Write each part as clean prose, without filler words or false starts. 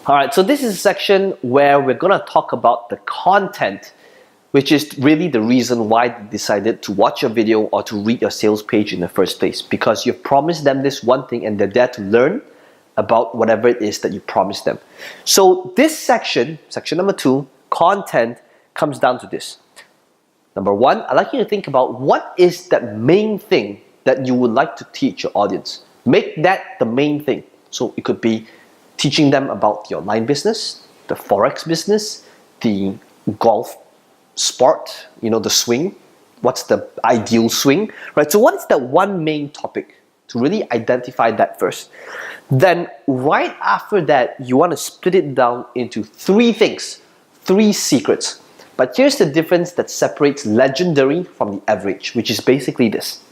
Alright, so this is a section where we're going to talk about the content, which is really the reason why they decided to watch your video or to read your sales page in the first place. Because you've promised them this one thing and they're there to learn about whatever it is that you promised them. So this section, section number 2, content, comes down to this. Number 1, I'd like you to think about what is that main thing that you would like to teach your audience. Make that the main thing. So it could be teaching them about the online business, the Forex business, the golf sport, the swing. What's the ideal swing, right? So what is that one main topic? To really identify that first. Then right after that, you want to split it down into 3 things, 3 secrets. But here's the difference that separates legendary from the average, which is basically this.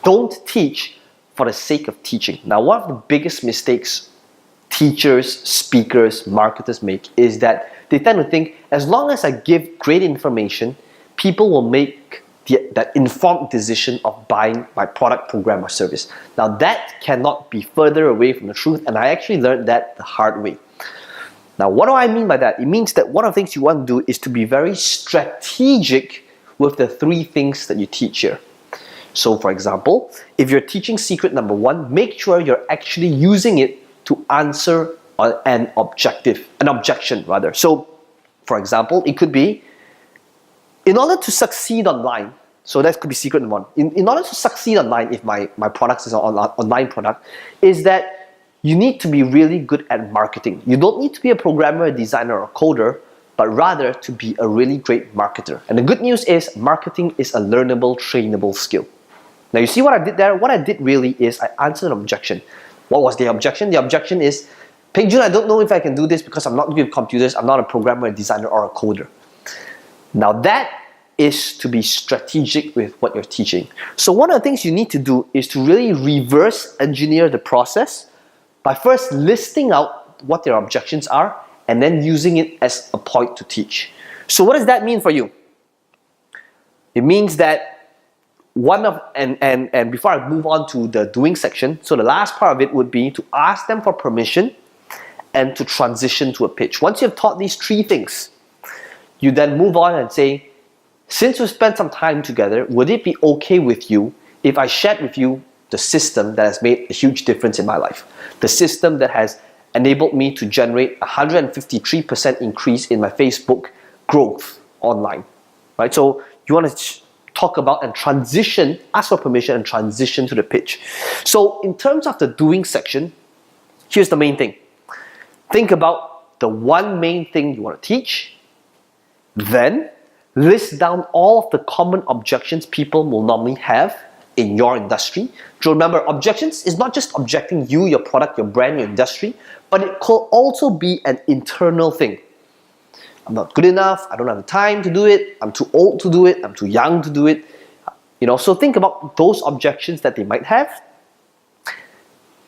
Don't teach for the sake of teaching. Now, one of the biggest mistakes teachers, speakers, marketers make is that they tend to think, as long as I give great information, people will make that informed decision of buying my product, program, or service. Now that cannot be further away from the truth, and I actually learned that the hard way. Now what do I mean by that? It means that one of the things you want to do is to be very strategic with the 3 things that you teach here. So for example, if you're teaching secret number 1, make sure you're actually using it to answer an objection rather. So for example, it could be, in order to succeed online, so that could be secret number 1. In order to succeed online, if my product is an online product, is that you need to be really good at marketing. You don't need to be a programmer, a designer, or a coder, but rather to be a really great marketer. And the good news is, marketing is a learnable, trainable skill. Now you see what I did there? What I did really is I answered an objection. What was the objection? The objection is, Peng Joon, I don't know if I can do this because I'm not good with computers, I'm not a programmer, a designer, or a coder. Now that is to be strategic with what you're teaching. So one of the things you need to do is to really reverse engineer the process by first listing out what their objections are and then using it as a point to teach. So what does that mean for you? It means that and before I move on to the doing section, so the last part of it would be to ask them for permission and to transition to a pitch. Once you've taught these 3 things, you then move on and say, since we spent some time together, would it be okay with you if I shared with you the system that has made a huge difference in my life? The system that has enabled me to generate a 153% increase in my Facebook growth online, right? So you want to talk about and transition, ask for permission and transition to the pitch. So in terms of the doing section, here's the main thing. Think about the one main thing you want to teach, then list down all of the common objections people will normally have in your industry. So remember, objections is not just objecting you, your product, your brand, your industry, but it could also be an internal thing. I'm not good enough, I don't have the time to do it, I'm too old to do it, I'm too young to do it. So think about those objections that they might have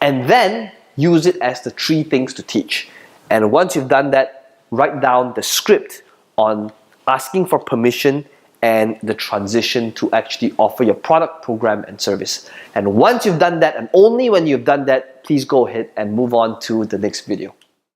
and then use it as the 3 things to teach. And once you've done that, write down the script on asking for permission and the transition to actually offer your product, program, and service. And once you've done that, and only when you've done that, please go ahead and move on to the next video.